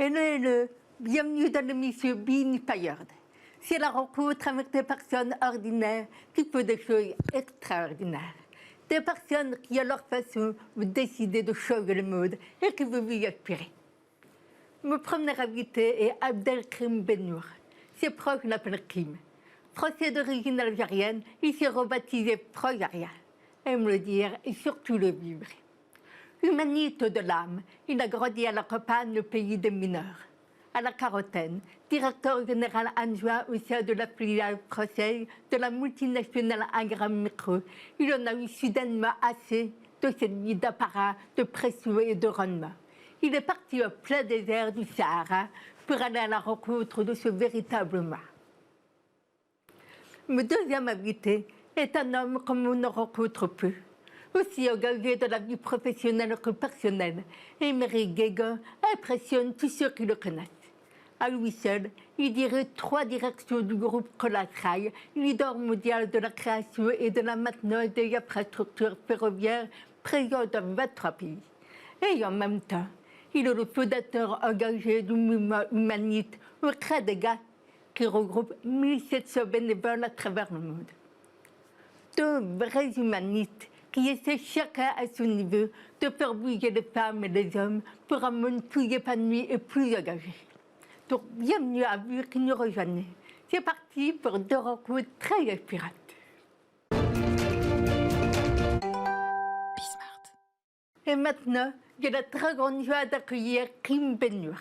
Hello, hello, bienvenue dans l'émission Be Inspired. C'est la rencontre avec des personnes ordinaires qui font des choses extraordinaires. Des personnes qui, à leur façon, ont décidé de changer le monde et qui veulent vous inspirer. Mon premier invité est Abdelkrim Bennour. Ses proches l'appellent Kim. Français d'origine algérienne, il s'est rebaptisé Projaria. Aime le dire et surtout le vivre. Humaniste de l'âme, il a grandi à la campagne, le pays des mineurs. À la quarantaine, directeur général adjoint au sein de la filiale française de la multinationale Agram Micro, il en a eu soudainement assez de cette vie d'apparat, de pression et de rendement. Il est parti au plein désert du Sahara pour aller à la rencontre de ce véritable moi. Mon deuxième invité est un homme comme on ne rencontre peu. Aussi engagé dans la vie professionnelle que personnelle, Émeric Guégan impressionne tous ceux qui le connaissent. À lui seul, il dirige 3 directions du groupe Colas-Rail, leader mondial de la création et de la maintenance des infrastructures ferroviaires présents dans 23 pays. Et en même temps, il est le fondateur engagé du mouvement humaniste au Cré des Gars, qui regroupe 1700 bénévoles à travers le monde. 2 vrais humanistes qui essaient chacun à son niveau de faire bouger les femmes et les hommes pour un monde plus épanoui et plus engagé. Donc, bienvenue à vous qui nous rejoignez. C'est parti pour 2 rencontres très inspirantes. Et maintenant, j'ai la très grande joie d'accueillir Kim Bennour.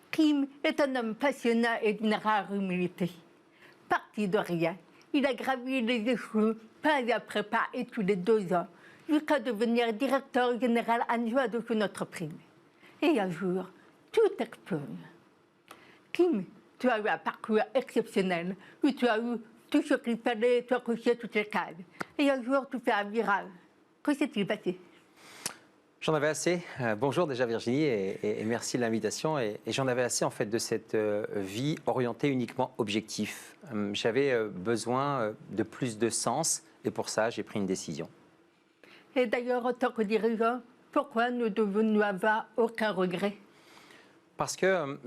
Kim est un homme passionnant et d'une rare humilité. Parti de rien, il a gravi les échelons pas après pas et tous les 2 ans, jusqu'à devenir directeur général adjoint de son entreprise. Et un jour, tout explose. Kim, tu as eu un parcours exceptionnel, où tu as eu tout ce qu'il fallait, tu as coché toutes les cases. Et un jour, tu fais un virage. Que s'est-il passé? J'en avais assez. Bonjour déjà Virginie et merci de l'invitation. Et j'en avais assez en fait de cette vie orientée uniquement objectif. J'avais besoin de plus de sens et pour ça j'ai pris une décision. Et d'ailleurs, en tant que dirigeant, pourquoi ne devons-nous avoir aucun regret? Parce que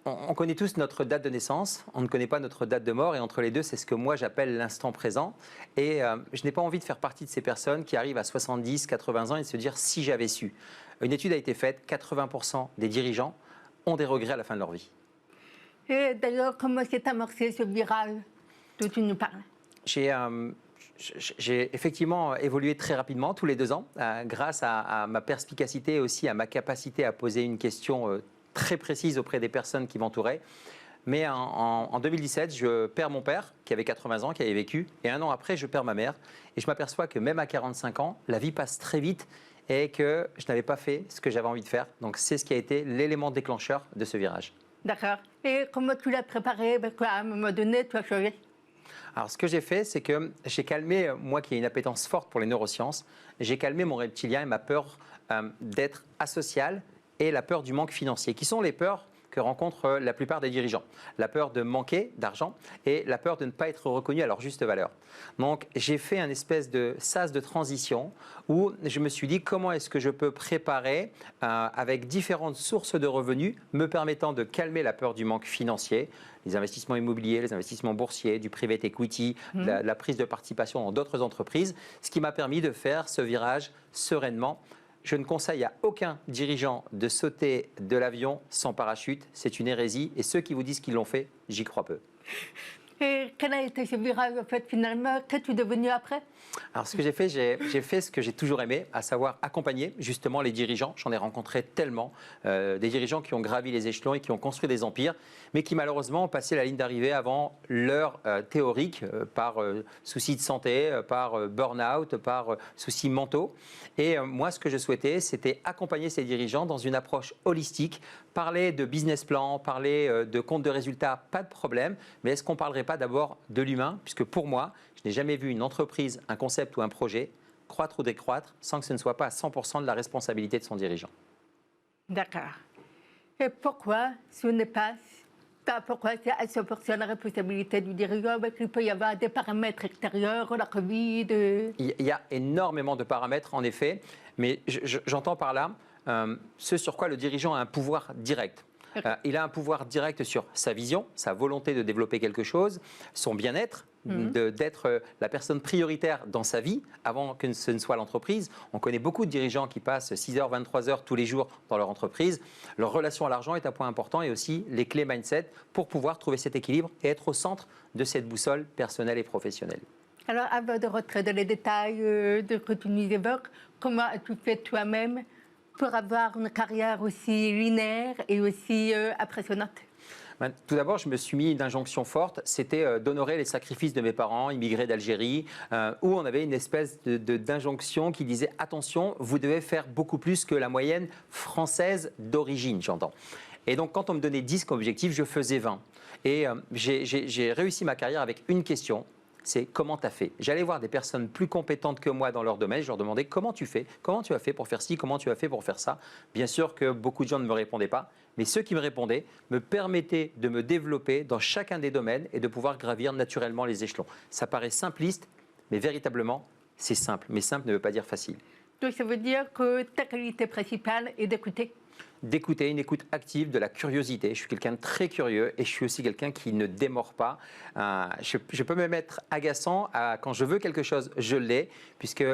on connaît tous notre date de naissance, on ne connaît pas notre date de mort et entre les deux, c'est ce que moi j'appelle l'instant présent. Et je n'ai pas envie de faire partie de ces personnes qui arrivent à 70, 80 ans et de se dire si j'avais su. Une étude a été faite, 80% des dirigeants ont des regrets à la fin de leur vie. Et d'ailleurs, comment s'est amorcé ce virage dont tu nous parles? J'ai effectivement évolué très rapidement, tous les 2 ans, grâce à ma perspicacité et aussi à ma capacité à poser une question très précise auprès des personnes qui m'entouraient. Mais en 2017, je perds mon père, qui avait 80 ans, qui avait vécu, et 1 an après, je perds ma mère. Et je m'aperçois que même à 45 ans, la vie passe très vite et que je n'avais pas fait ce que j'avais envie de faire. Donc c'est ce qui a été l'élément déclencheur de ce virage. D'accord. Et comment tu l'as préparé? À un moment donné, tu as changé? Alors, ce que j'ai fait, c'est que j'ai calmé, moi qui ai une appétence forte pour les neurosciences, j'ai calmé mon reptilien et ma peur d'être asocial et la peur du manque financier, qui sont les peurs que rencontrent la plupart des dirigeants. La peur de manquer d'argent et la peur de ne pas être reconnu à leur juste valeur. Donc, j'ai fait un espèce de sas de transition où je me suis dit comment est-ce que je peux préparer avec différentes sources de revenus me permettant de calmer la peur du manque financier, les investissements immobiliers, les investissements boursiers, du private equity, la prise de participation dans d'autres entreprises, ce qui m'a permis de faire ce virage sereinement. Je ne conseille à aucun dirigeant de sauter de l'avion sans parachute. C'est une hérésie. Et ceux qui vous disent qu'ils l'ont fait, j'y crois peu. Et quel a été ce virage, en fait, finalement? Qu'es-tu devenu après? Alors, ce que j'ai fait ce que j'ai toujours aimé, à savoir accompagner justement les dirigeants. J'en ai rencontré tellement, des dirigeants qui ont gravi les échelons et qui ont construit des empires, mais qui malheureusement ont passé la ligne d'arrivée avant l'heure théorique, par soucis de santé, par burn-out, par soucis mentaux. Et moi, ce que je souhaitais, c'était accompagner ces dirigeants dans une approche holistique, parler de business plan, parler de compte de résultats, pas de problème, mais est-ce qu'on ne parlerait pas d'abord de l'humain? Puisque pour moi, je n'ai jamais vu une entreprise, un concept ou un projet croître ou décroître sans que ce ne soit pas à 100% de la responsabilité de son dirigeant. D'accord. Et pourquoi ce n'est pas pourquoi c'est à 100% la responsabilité du dirigeant? Parce qu'il peut y avoir des paramètres extérieurs, la Covid. Il y a énormément de paramètres, en effet, mais j'entends par là ce sur quoi le dirigeant a un pouvoir direct. Il a un pouvoir direct sur sa vision, sa volonté de développer quelque chose, son bien-être, d'être la personne prioritaire dans sa vie avant que ce ne soit l'entreprise. On connaît beaucoup de dirigeants qui passent 6h, 23h tous les jours dans leur entreprise. Leur relation à l'argent est un point important et aussi les clés mindset pour pouvoir trouver cet équilibre et être au centre de cette boussole personnelle et professionnelle. Alors, avant de rentrer dans les détails de ce que tu nous évoques, comment as-tu fait toi-même pour avoir une carrière aussi linéaire et aussi impressionnante? Tout d'abord, je me suis mis une injonction forte, c'était d'honorer les sacrifices de mes parents, immigrés d'Algérie, où on avait une espèce d'injonction qui disait « Attention, vous devez faire beaucoup plus que la moyenne française d'origine, j'entends ». Et donc, quand on me donnait 10 comme objectif, je faisais 20. Et j'ai réussi ma carrière avec une question. C'est comment tu as fait. J'allais voir des personnes plus compétentes que moi dans leur domaine, je leur demandais comment tu fais, comment tu as fait pour faire ci, comment tu as fait pour faire ça. Bien sûr que beaucoup de gens ne me répondaient pas, mais ceux qui me répondaient me permettaient de me développer dans chacun des domaines et de pouvoir gravir naturellement les échelons. Ça paraît simpliste, mais véritablement, c'est simple. Mais simple ne veut pas dire facile. Donc ça veut dire que ta qualité principale est d'écouter? D'écouter, une écoute active, de la curiosité. Je suis quelqu'un de très curieux et je suis aussi quelqu'un qui ne démord pas. Je peux même être agaçant. Quand je veux quelque chose, je l'ai, puisque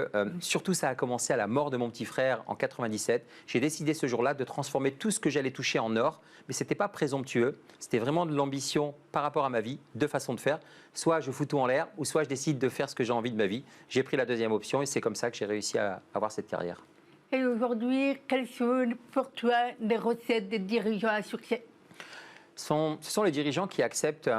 surtout ça a commencé à la mort de mon petit frère en 97. J'ai décidé ce jour-là de transformer tout ce que j'allais toucher en or, mais ce n'était pas présomptueux, c'était vraiment de l'ambition par rapport à ma vie, deux façons de faire. Soit je fous tout en l'air, ou soit je décide de faire ce que j'ai envie de ma vie. J'ai pris la deuxième option et c'est comme ça que j'ai réussi à avoir cette carrière. Et aujourd'hui, quelles sont pour toi les recettes des dirigeants à succès? Ce sont les dirigeants qui acceptent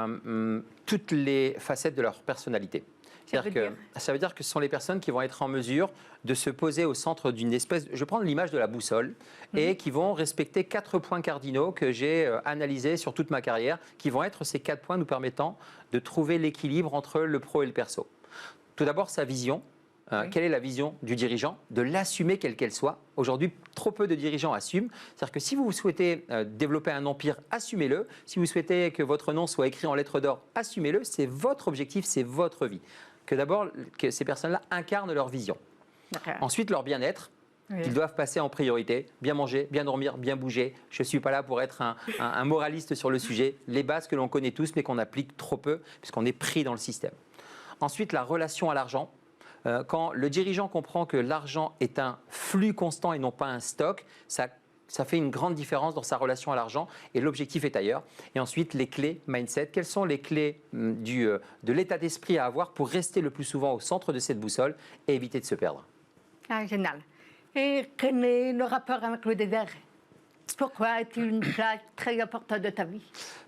toutes les facettes de leur personnalité. Ça veut dire que ce sont les personnes qui vont être en mesure de se poser au centre d'une espèce, je prends l'image de la boussole, et qui vont respecter 4 points cardinaux que j'ai analysés sur toute ma carrière, qui vont être ces 4 points nous permettant de trouver l'équilibre entre le pro et le perso. Tout d'abord, sa vision. Quelle est la vision du dirigeant? De l'assumer quelle qu'elle soit. Aujourd'hui, trop peu de dirigeants assument. C'est-à-dire que si vous souhaitez développer un empire, assumez-le. Si vous souhaitez que votre nom soit écrit en lettres d'or, assumez-le. C'est votre objectif, c'est votre vie. Que d'abord, que ces personnes-là incarnent leur vision. Ensuite, leur bien-être. Qu'ils doivent passer en priorité, bien manger, bien dormir, bien bouger. Je ne suis pas là pour être un moraliste sur le sujet. Les bases que l'on connaît tous, mais qu'on applique trop peu, puisqu'on est pris dans le système. Ensuite, la relation à l'argent. Quand le dirigeant comprend que l'argent est un flux constant et non pas un stock, ça fait une grande différence dans sa relation à l'argent et l'objectif est ailleurs. Et ensuite, les clés mindset. Quelles sont les clés de l'état d'esprit à avoir pour rester le plus souvent au centre de cette boussole et éviter de se perdre? Ah, génial. Et quel est le rapport avec le désert? Pourquoi est-il une place très importante de ta vie?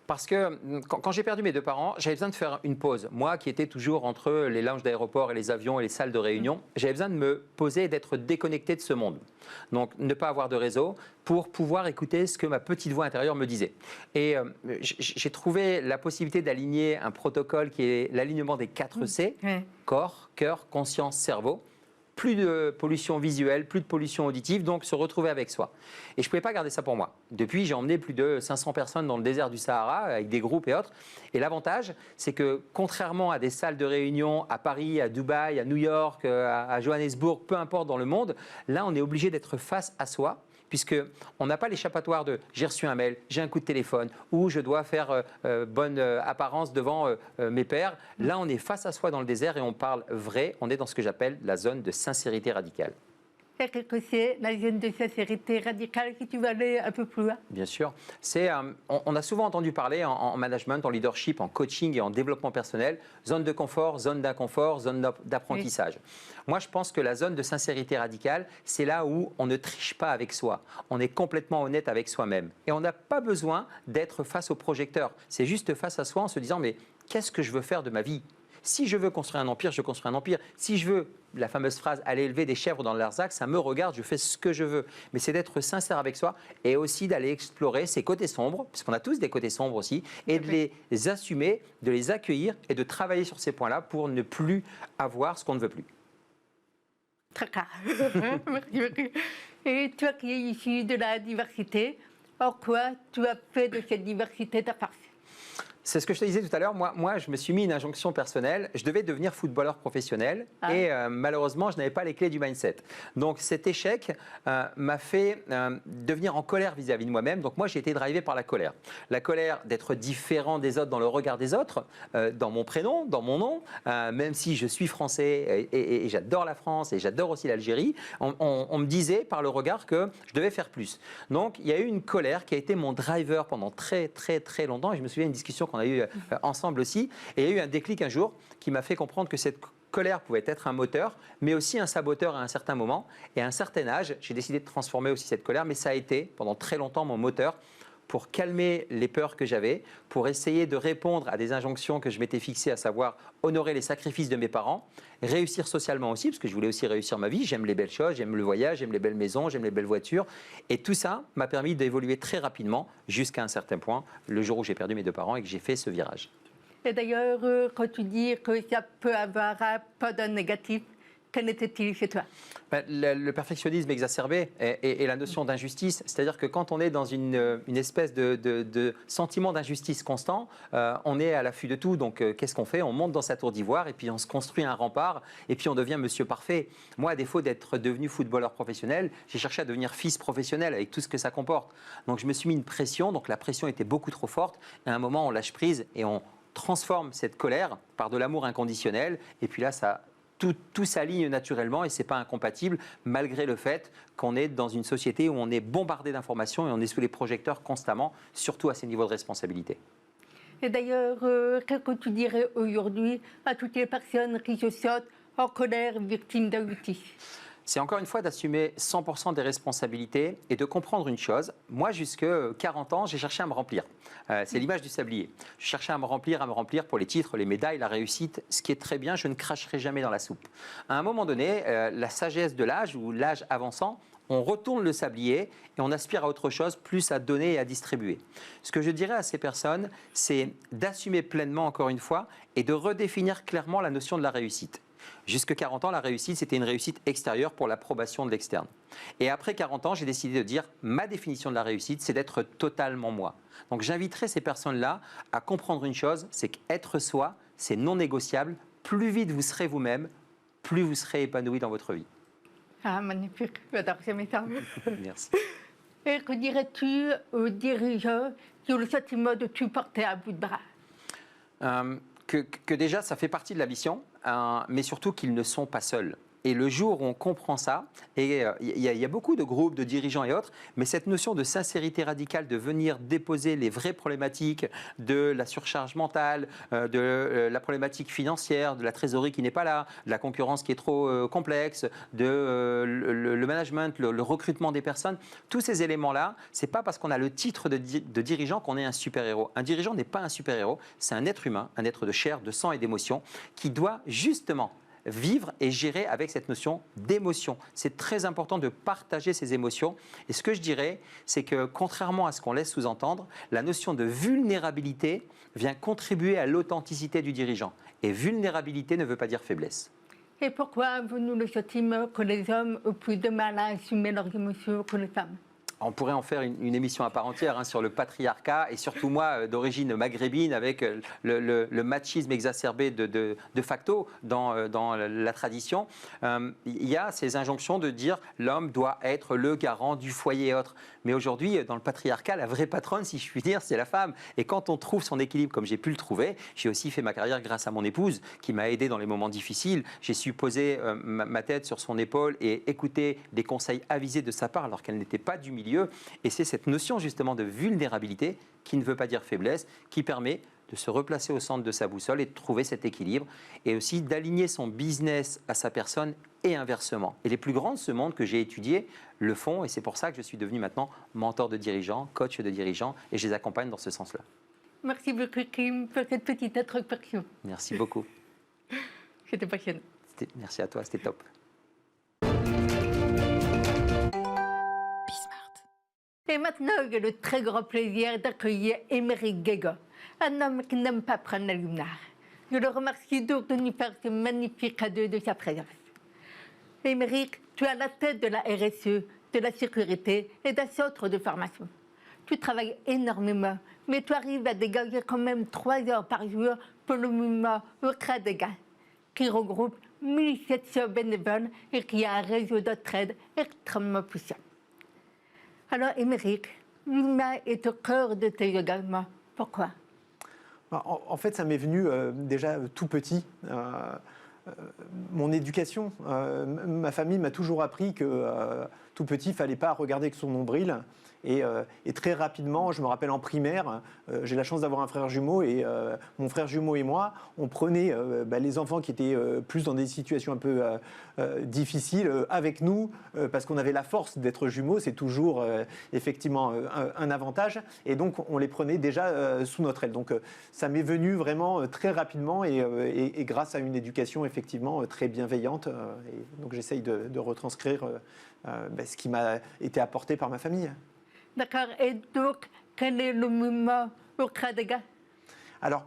Parce que quand j'ai perdu mes deux parents, j'avais besoin de faire une pause. Moi qui étais toujours entre les lounges d'aéroport et les avions et les salles de réunion, j'avais besoin de me poser et d'être déconnecté de ce monde. Donc ne pas avoir de réseau pour pouvoir écouter ce que ma petite voix intérieure me disait. Et j'ai trouvé la possibilité d'aligner un protocole qui est l'alignement des 4 C, corps, cœur, conscience, cerveau. Plus de pollution visuelle, plus de pollution auditive, donc se retrouver avec soi. Et je ne pouvais pas garder ça pour moi. Depuis, j'ai emmené plus de 500 personnes dans le désert du Sahara, avec des groupes et autres. Et l'avantage, c'est que contrairement à des salles de réunion à Paris, à Dubaï, à New York, à Johannesburg, peu importe dans le monde, là, on est obligé d'être face à soi, puisqu'on n'a pas l'échappatoire de « j'ai reçu un mail, j'ai un coup de téléphone » ou « je dois faire bonne apparence devant mes pairs ». Là, on est face à soi dans le désert et on parle vrai. On est dans ce que j'appelle la zone de sincérité radicale. Qu'est-ce que c'est la zone de sincérité radicale si tu veux aller un peu plus loin? Bien sûr. On a souvent entendu parler en management, en leadership, en coaching et en développement personnel, zone de confort, zone d'inconfort, zone d'apprentissage. Moi, je pense que la zone de sincérité radicale, c'est là où on ne triche pas avec soi. On est complètement honnête avec soi-même. Et on n'a pas besoin d'être face au projecteur. C'est juste face à soi en se disant, mais qu'est-ce que je veux faire de ma vie? Si je veux construire un empire, je construis un empire. Si je veux, la fameuse phrase « aller élever des chèvres dans le Larzac », ça me regarde, je fais ce que je veux. Mais c'est d'être sincère avec soi et aussi d'aller explorer ses côtés sombres, parce qu'on a tous des côtés sombres aussi, et de les assumer, de les accueillir et de travailler sur ces points-là pour ne plus avoir ce qu'on ne veut plus. Très clair. Merci. Et toi qui es issu de la diversité, en quoi tu as fait de cette diversité ta force? C'est ce que je te disais tout à l'heure. Moi, je me suis mis une injonction personnelle. Je devais devenir footballeur professionnel et malheureusement, je n'avais pas les clés du mindset. Donc, cet échec m'a fait devenir en colère vis-à-vis de moi-même. Donc, moi, j'ai été drivé par la colère. La colère d'être différent des autres dans le regard des autres, dans mon prénom, dans mon nom, même si je suis français et j'adore la France et j'adore aussi l'Algérie, on me disait par le regard que je devais faire plus. Donc, il y a eu une colère qui a été mon driver pendant très, très, très longtemps. Et je me souviens d'une discussion qu'on a eue ensemble aussi. Et il y a eu un déclic un jour qui m'a fait comprendre que cette colère pouvait être un moteur, mais aussi un saboteur à un certain moment. Et à un certain âge, j'ai décidé de transformer aussi cette colère, mais ça a été pendant très longtemps mon moteur pour calmer les peurs que j'avais, pour essayer de répondre à des injonctions que je m'étais fixées, à savoir honorer les sacrifices de mes parents, réussir socialement aussi, parce que je voulais aussi réussir ma vie. J'aime les belles choses, j'aime le voyage, j'aime les belles maisons, j'aime les belles voitures. Et tout ça m'a permis d'évoluer très rapidement jusqu'à un certain point, le jour où j'ai perdu mes 2 parents et que j'ai fait ce virage. Et d'ailleurs, quand tu dis que ça peut avoir un peu de négatif, qu'en était-il chez toi? Le perfectionnisme exacerbé et la notion d'injustice, c'est-à-dire que quand on est dans une espèce de sentiment d'injustice constant, on est à l'affût de tout. Donc, qu'est-ce qu'on fait? On monte dans sa tour d'ivoire et puis on se construit un rempart et puis on devient monsieur parfait. Moi, à défaut d'être devenu footballeur professionnel, j'ai cherché à devenir fils professionnel avec tout ce que ça comporte. Donc, je me suis mis une pression. Donc, la pression était beaucoup trop forte. Et à un moment, on lâche prise et on transforme cette colère par de l'amour inconditionnel. Et puis là, tout s'aligne naturellement et ce n'est pas incompatible, malgré le fait qu'on est dans une société où on est bombardé d'informations et on est sous les projecteurs constamment, surtout à ces niveaux de responsabilité. Et d'ailleurs, qu'est-ce que tu dirais aujourd'hui à toutes les personnes qui se sentent en colère, victimes d'injustice? C'est encore une fois d'assumer 100% des responsabilités et de comprendre une chose. Moi, jusque 40 ans, j'ai cherché à me remplir. C'est l'image du sablier. Je cherchais à me remplir pour les titres, les médailles, la réussite. Ce qui est très bien, je ne cracherai jamais dans la soupe. À un moment donné, la sagesse de l'âge ou l'âge avançant, on retourne le sablier et on aspire à autre chose, plus à donner et à distribuer. Ce que je dirais à ces personnes, c'est d'assumer pleinement, encore une fois, et de redéfinir clairement la notion de la réussite. Jusque 40 ans, la réussite, c'était une réussite extérieure pour l'approbation de l'externe. Et après 40 ans, j'ai décidé de dire, ma définition de la réussite, c'est d'être totalement moi. Donc j'inviterai ces personnes-là à comprendre une chose, c'est qu'être soi, c'est non négociable. Plus vite vous serez vous-même, plus vous serez épanoui dans votre vie. Ah, magnifique, j'adore ces messages. Merci. Et que dirais-tu aux dirigeants qui ont le sentiment de tout porter à bout de bras? Que déjà, ça fait partie de la mission, mais surtout qu'ils ne sont pas seuls. Et le jour où on comprend ça, et il y a beaucoup de groupes, de dirigeants et autres, mais cette notion de sincérité radicale, de venir déposer les vraies problématiques de la surcharge mentale, de la problématique financière, de la trésorerie qui n'est pas là, de la concurrence qui est trop complexe, de le management, le recrutement des personnes, tous ces éléments-là, c'est pas parce qu'on a le titre de dirigeant qu'on est un super-héros. Un dirigeant n'est pas un super-héros, c'est un être humain, un être de chair, de sang et d'émotion qui doit justement vivre et gérer avec cette notion d'émotion. C'est très important de partager ces émotions. Et ce que je dirais, c'est que contrairement à ce qu'on laisse sous-entendre, la notion de vulnérabilité vient contribuer à l'authenticité du dirigeant. Et vulnérabilité ne veut pas dire faiblesse. Et pourquoi nous le sentons que les hommes ont plus de mal à assumer leurs émotions que les femmes? On pourrait en faire une émission à part entière sur le patriarcat et surtout moi d'origine maghrébine avec le machisme exacerbé de facto dans la tradition. Il y a ces injonctions de dire l'homme doit être le garant du foyer et autres. Mais aujourd'hui, dans le patriarcat, la vraie patronne, si je puis dire, c'est la femme. Et quand on trouve son équilibre comme j'ai pu le trouver, j'ai aussi fait ma carrière grâce à mon épouse qui m'a aidé dans les moments difficiles. J'ai su poser ma tête sur son épaule et écouter des conseils avisés de sa part alors qu'elle n'était pas du milieu. Et c'est cette notion justement de vulnérabilité qui ne veut pas dire faiblesse, qui permet de se replacer au centre de sa boussole et de trouver cet équilibre et aussi d'aligner son business à sa personne et inversement. Et les plus grands de ce monde que j'ai étudiés le font et c'est pour ça que je suis devenu maintenant mentor de dirigeants, coach de dirigeants et je les accompagne dans ce sens-là. Merci beaucoup Kim pour cette petite introspection. Merci beaucoup. C'était passionnant. Merci à toi, c'était top. Et maintenant, j'ai le très grand plaisir d'accueillir Émeric Guéga, un homme qui n'aime pas prendre la lumière. Je le remercie donc de nous faire ce magnifique cadeau de sa présence. Émeric, tu es à la tête de la RSE, de la sécurité et d'un centre de formation. tu travailles énormément, mais tu arrives à dégager quand même 3 heures par jour pour le mouvement Okradega, qui regroupe 1700 bénévoles et qui a un réseau d'entraide extrêmement puissant. Alors, Émeric, l'humain est au cœur de tes engagements. Pourquoi? En fait, ça m'est venu déjà tout petit. Mon éducation, ma famille m'a toujours appris que tout petit, il ne fallait pas regarder que son nombril. Et très rapidement, je me rappelle en primaire, j'ai la chance d'avoir un frère jumeau et mon frère jumeau et moi, on prenait les enfants qui étaient plus dans des situations un peu difficiles avec nous parce qu'on avait la force d'être jumeaux, c'est toujours effectivement un avantage et donc on les prenait déjà sous notre aile. Donc ça m'est venu vraiment très rapidement et grâce à une éducation effectivement très bienveillante et donc j'essaye de retranscrire ce qui m'a été apporté par ma famille. D'accord. Et donc, quel est le mouvement Okradega? Alors,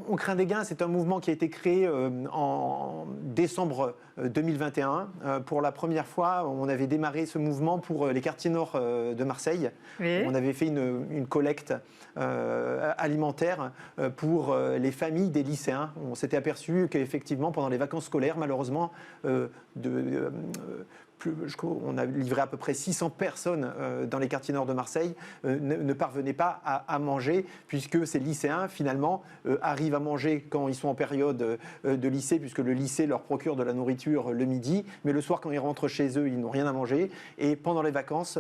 On craint des gains, c'est un mouvement qui a été créé en décembre 2021. Pour la première fois, on avait démarré ce mouvement pour les quartiers nord de Marseille. Oui. On avait fait une collecte alimentaire pour les familles des lycéens. On s'était aperçu qu'effectivement, pendant les vacances scolaires, malheureusement, on a livré à peu près 600 personnes dans les quartiers nord de Marseille, ne parvenaient pas à manger, puisque ces lycéens, finalement, arrivent à manger quand ils sont en période de lycée, puisque le lycée leur procure de la nourriture le midi, mais le soir, quand ils rentrent chez eux, ils n'ont rien à manger. Et pendant les vacances,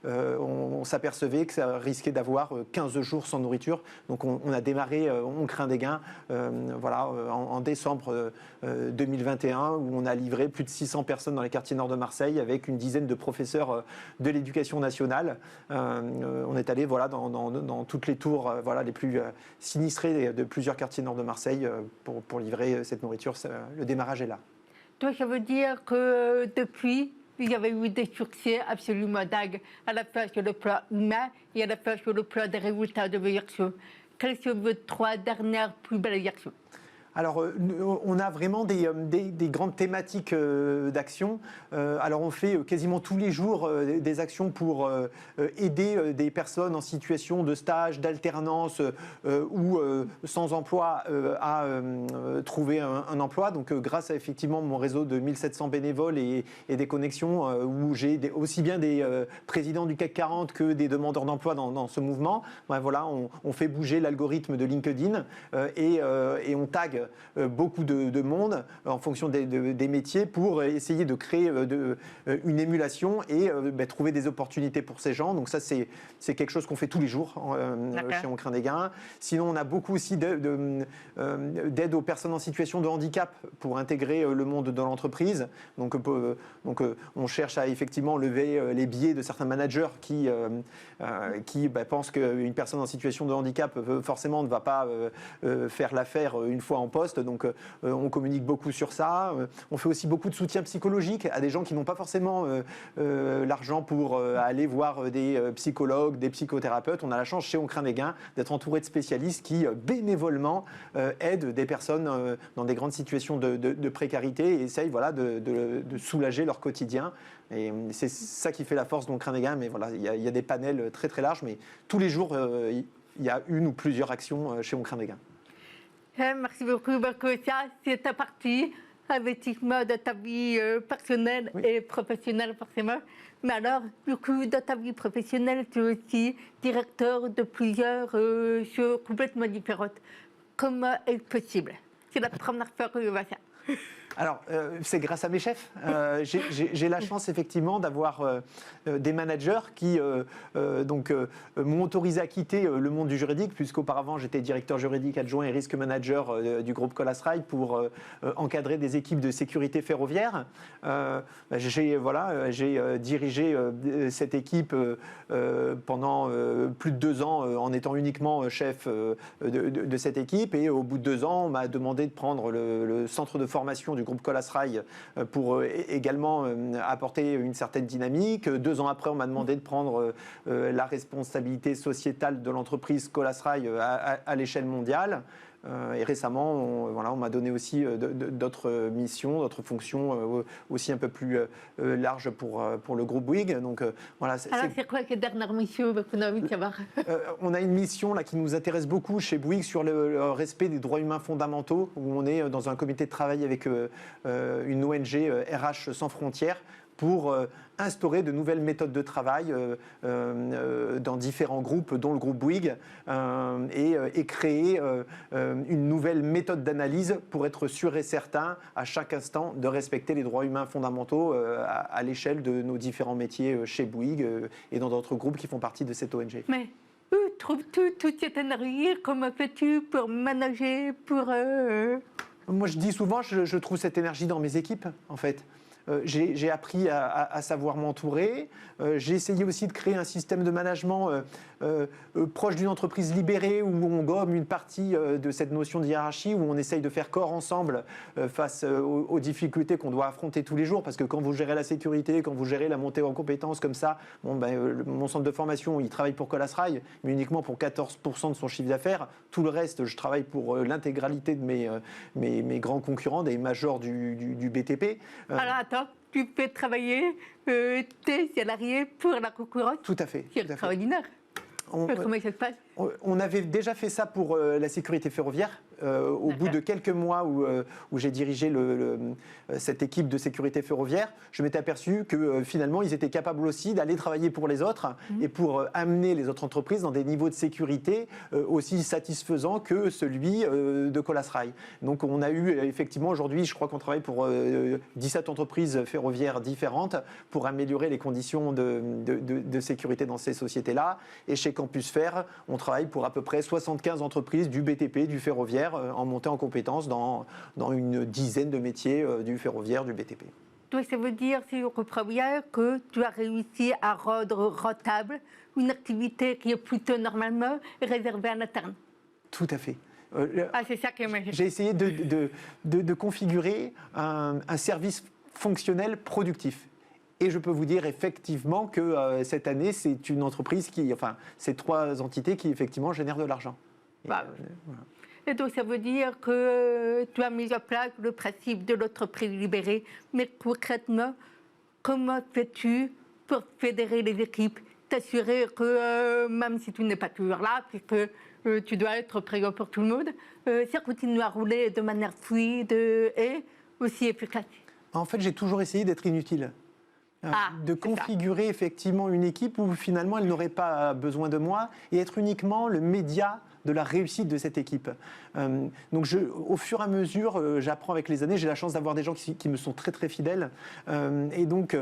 on s'apercevait que ça risquait d'avoir 15 jours sans nourriture. Donc on a démarré On craint des gains en décembre 2021, où on a livré plus de 600 personnes dans les quartiers nord de Marseille avec une dizaine de professeurs de l'éducation nationale. On est allé dans toutes les tours les plus sinistrées de plusieurs quartiers nord de Marseille pour livrer cette nourriture. Le démarrage est là. Donc ça veut dire que depuis, il y avait eu des succès absolument dingues, à la fois sur le plan humain et à la fois sur le plan des résultats de vos actions. Quelles sont vos 3 dernières plus belles actions? Alors, on a vraiment des grandes thématiques d'action. Alors, on fait quasiment tous les jours des actions pour aider des personnes en situation de stage, d'alternance ou sans emploi à trouver un emploi. Donc, grâce à effectivement mon réseau de 1700 bénévoles et des connexions où j'ai aussi bien des présidents du CAC 40 que des demandeurs d'emploi dans ce mouvement, on fait bouger l'algorithme de LinkedIn et on tag beaucoup de monde en fonction des métiers pour essayer de créer une émulation et trouver des opportunités pour ces gens. Donc ça, c'est quelque chose qu'on fait tous les jours chez On craint des gains. Sinon, on a beaucoup aussi d'aide aux personnes en situation de handicap pour intégrer le monde de l'entreprise. Donc on cherche à effectivement lever les biais de certains managers qui pensent qu'une personne en situation de handicap forcément ne va pas faire l'affaire une fois en poste. Donc on communique beaucoup sur ça. On fait aussi beaucoup de soutien psychologique à des gens qui n'ont pas forcément l'argent pour aller voir des psychologues, des psychothérapeutes. On a la chance chez On craint des gains d'être entouré de spécialistes qui bénévolement aident des personnes dans des grandes situations de précarité et essayent de soulager leur quotidien. Et c'est ça qui fait la force d'On craint des gains. Mais voilà, il y a des panels très très larges, mais tous les jours il y a une ou plusieurs actions chez On craint des gains. Merci beaucoup, Marcosia. C'est ta partie investissement de ta vie personnelle et professionnelle, forcément. Mais alors, du coup, dans ta vie professionnelle, tu es aussi directeur de plusieurs choses complètement différentes. Comment est-ce possible? C'est la première fois que je vois ça. Alors, c'est grâce à mes chefs. J'ai la chance, effectivement, d'avoir des managers qui m'ont autorisé à quitter le monde du juridique, puisqu'auparavant, j'étais directeur juridique adjoint et risque manager du groupe Colas Rail pour encadrer des équipes de sécurité ferroviaire. J'ai dirigé cette équipe pendant plus de 2 ans en étant uniquement chef de cette équipe. Et au bout de 2 ans, on m'a demandé de prendre le centre de formation du groupe Colas Rail pour également apporter une certaine dynamique. 2 ans après, on m'a demandé de prendre la responsabilité sociétale de l'entreprise Colas Rail à l'échelle mondiale. Et récemment, on m'a donné aussi d'autres missions, d'autres fonctions aussi un peu plus larges pour le groupe Bouygues. Donc, voilà, Alors, c'est quoi cette dernière mission qu'on a envie de savoir? On a une mission là, qui nous intéresse beaucoup chez Bouygues sur le respect des droits humains fondamentaux, où on est dans un comité de travail avec une ONG RH Sans Frontières pour instaurer de nouvelles méthodes de travail dans différents groupes, dont le groupe Bouygues, et créer une nouvelle méthode d'analyse pour être sûr et certain, à chaque instant, de respecter les droits humains fondamentaux à l'échelle de nos différents métiers chez Bouygues et dans d'autres groupes qui font partie de cette ONG. Mais où trouves-tu toute cette énergie? Comment fais-tu pour manager, pour... Moi, je dis souvent, je trouve cette énergie dans mes équipes, en fait. J'ai appris à savoir m'entourer. J'ai essayé aussi de créer un système de management proche d'une entreprise libérée où on gomme une partie de cette notion de hiérarchie, où on essaye de faire corps ensemble face aux difficultés qu'on doit affronter tous les jours. Parce que quand vous gérez la sécurité, quand vous gérez la montée en compétences comme ça, mon centre de formation, il travaille pour Colas Rail, mais uniquement pour 14% de son chiffre d'affaires. Tout le reste, je travaille pour l'intégralité de mes grands concurrents, des majors du BTP. Alors attends, tu peux travailler tes salariés pour la concurrence? Tout à fait. C'est extraordinaire. Comment ça se passe? On avait déjà fait ça pour la sécurité ferroviaire. Au bout de quelques mois où j'ai dirigé cette équipe de sécurité ferroviaire, je m'étais aperçu que finalement, ils étaient capables aussi d'aller travailler pour les autres et pour amener les autres entreprises dans des niveaux de sécurité aussi satisfaisants que celui de Colas Rail. Donc on a eu effectivement aujourd'hui, je crois qu'on travaille pour 17 entreprises ferroviaires différentes pour améliorer les conditions de sécurité dans ces sociétés-là. Et chez Campus Fer, on travaille pour à peu près 75 entreprises du BTP, du ferroviaire, en montée en compétences dans une dizaine de métiers du ferroviaire, du BTP. Donc ça veut dire, si je comprends bien, que tu as réussi à rendre rentable une activité qui est plutôt normalement réservée à l'interne. Tout à fait. C'est ça que j'ai essayé de configurer un service fonctionnel productif. Et je peux vous dire effectivement que cette année, c'est une entreprise c'est 3 entités qui effectivement génèrent de l'argent. Voilà. Et donc ça veut dire que tu as mis en place le principe de l'entreprise libérée, mais concrètement, comment fais-tu pour fédérer les équipes, t'assurer que même si tu n'es pas toujours là, puisque tu dois être présent pour tout le monde, ça continue à rouler de manière fluide et aussi efficace? En fait, j'ai toujours essayé d'être inutile. De configurer effectivement une équipe où finalement elle n'aurait pas besoin de moi et être uniquement le média de la réussite de cette équipe. Donc au fur et à mesure, j'apprends avec les années, j'ai la chance d'avoir des gens qui me sont très très fidèles. Et donc,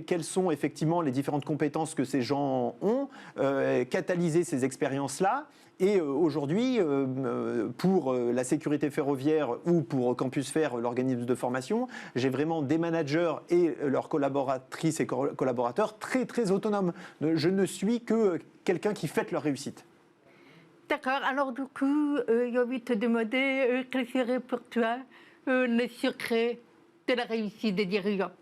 quelles sont effectivement les différentes compétences que ces gens ont, catalyser ces expériences-là. Et aujourd'hui, pour la sécurité ferroviaire ou pour Campus Fer, l'organisme de formation, j'ai vraiment des managers et leurs collaboratrices et collaborateurs très très autonomes. Je ne suis que quelqu'un qui fête leur réussite. D'accord. Alors du coup, j'ai envie de te demander quel serait pour toi le secret de la réussite des dirigeants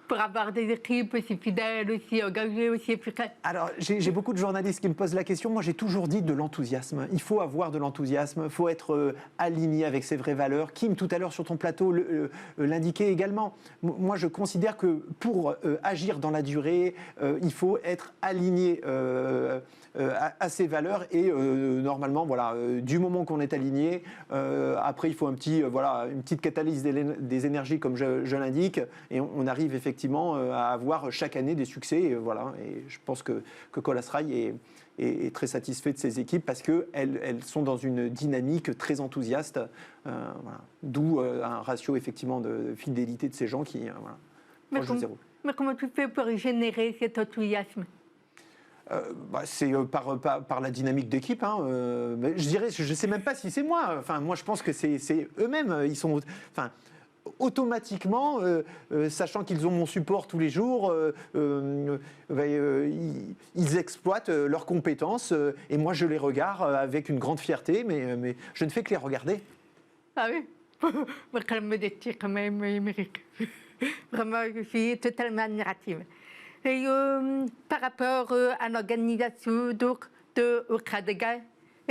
pour avoir des équipes aussi fidèles, aussi engagées, aussi efficaces? Alors, j'ai beaucoup de journalistes qui me posent la question. Moi, j'ai toujours dit de l'enthousiasme. Il faut avoir de l'enthousiasme. Il faut être aligné avec ses vraies valeurs. Kim, tout à l'heure, sur ton plateau, l'indiquait également. Moi, je considère que pour agir dans la durée, il faut être aligné à ses valeurs. Et normalement, voilà, du moment qu'on est aligné, après, il faut une petite catalyse des énergies, comme je l'indique. Et on arrive effectivement à avoir chaque année des succès. Et je pense que Colas Rail est très satisfait de ses équipes parce qu'elles sont dans une dynamique très enthousiaste. D'où un ratio effectivement de fidélité de ces gens qui proche de zéro. Mais comment tu fais pour générer cet enthousiasme? C'est par la dynamique d'équipe. Je dirais, je ne sais même pas si c'est moi. Enfin, moi, je pense que c'est eux-mêmes. Ils sont... automatiquement, sachant qu'ils ont mon support tous les jours, ils exploitent leurs compétences et moi je les regarde avec une grande fierté, mais je ne fais que les regarder. Ah oui. Moi, quand même, Émeric. Vraiment, je suis totalement admirative. Et par rapport à l'organisation de Okradega,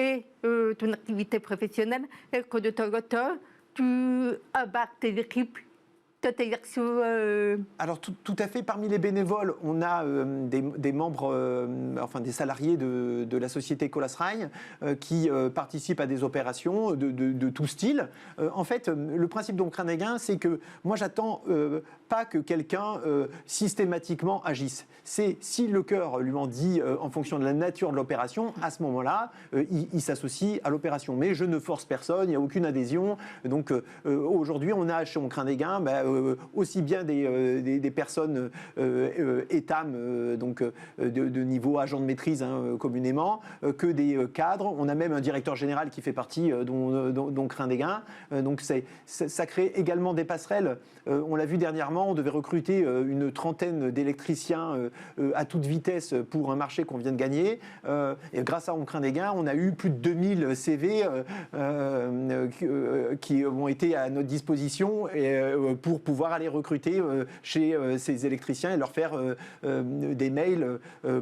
et ton activité professionnelle et que de temps en temps, tu embarques tes équipes dans tes actions. Alors tout à fait, parmi les bénévoles, on a des membres, enfin des salariés de la société Colas-Rail qui participent à des opérations de tout style. En fait, le principe d'Oncrain-des-Gains, c'est que moi j'attends pas que quelqu'un systématiquement agisse. C'est si le cœur lui en dit en fonction de la nature de l'opération, à ce moment-là, il s'associe à l'opération. Mais je ne force personne, il n'y a aucune adhésion. Donc aujourd'hui, on a chez Oncrain-des-Gains aussi bien des personnes étam, donc de niveau agent de maîtrise communément, que des cadres. On a même un directeur général qui fait partie d'Oncrain-des-Gains. Donc ça crée également des passerelles. On l'a vu dernièrement, on devait recruter une trentaine d'électriciens à toute vitesse pour un marché qu'on vient de gagner. Et grâce à Oncrain-des-Gains, on a eu plus de 2000 CV qui ont été à notre disposition pour pouvoir aller recruter chez ces électriciens et leur faire des mails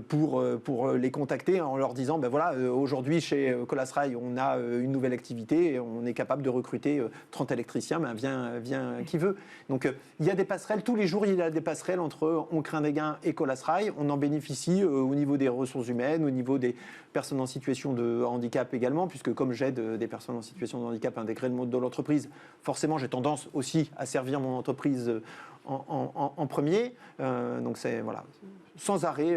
pour les contacter en leur disant ben voilà, aujourd'hui chez Colas-Rail on a une nouvelle activité et on est capable de recruter 30 électriciens, ben viens qui veut. Donc il y a des passerelles, tous les jours il y a des passerelles entre Oncrain-des-Gains et Colas-Rail. On en bénéficie au niveau des ressources humaines, au niveau des personnes en situation de handicap également, puisque comme j'aide des personnes en situation de handicap intégrées dans l'entreprise, forcément j'ai tendance aussi à servir mon entreprise en premier. Donc c'est voilà, sans arrêt,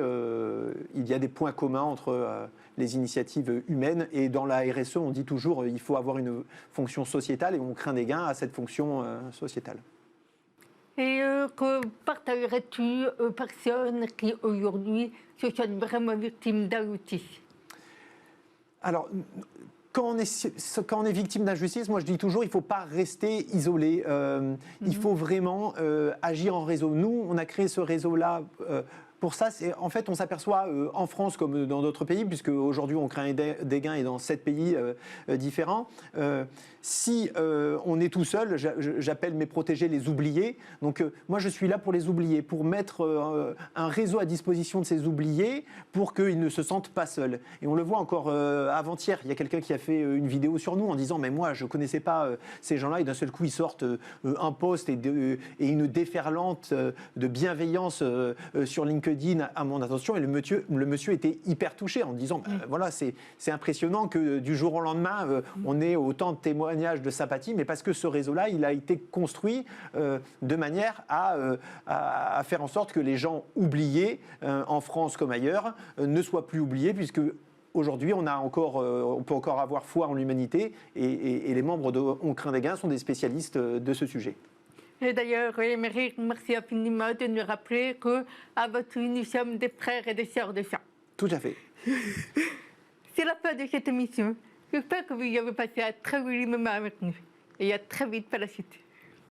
il y a des points communs entre les initiatives humaines et dans la RSE, on dit toujours il faut avoir une fonction sociétale et Oncrain-des-Gains à cette fonction sociétale. Et que partagerais-tu aux personnes qui aujourd'hui se sentent vraiment victimes d'injustice? Alors, quand on est victime d'injustice, moi je dis toujours, il ne faut pas rester isolé. Il faut vraiment agir en réseau. Nous, on a créé ce réseau-là. Pour ça, en fait, on s'aperçoit en France comme dans d'autres pays, puisque aujourd'hui Oncrain-des-Gains est dans 7 pays différents. Si on est tout seul, j'appelle mes protégés les oubliés. Donc moi, je suis là pour les oublier, pour mettre un réseau à disposition de ces oubliés pour qu'ils ne se sentent pas seuls. Et on le voit encore avant-hier, il y a quelqu'un qui a fait une vidéo sur nous en disant « mais moi, je ne connaissais pas ces gens-là » et d'un seul coup, ils sortent un post et une déferlante de bienveillance sur LinkedIn à mon attention, et le monsieur était hyper touché en disant voilà, c'est impressionnant que du jour au lendemain on ait autant de témoignages de sympathie, mais parce que ce réseau-là il a été construit de manière à faire en sorte que les gens oubliés en France comme ailleurs ne soient plus oubliés, puisque aujourd'hui, on peut encore avoir foi en l'humanité et les membres de Oncrain-des-Gains sont des spécialistes de ce sujet. Et d'ailleurs, Émeric, merci infiniment de nous rappeler qu'à votre nous sommes des frères et des sœurs de sang. Tout à fait. C'est la fin de cette émission. J'espère que vous avez passé un très joli moment avec nous. Et à très vite pour la suite.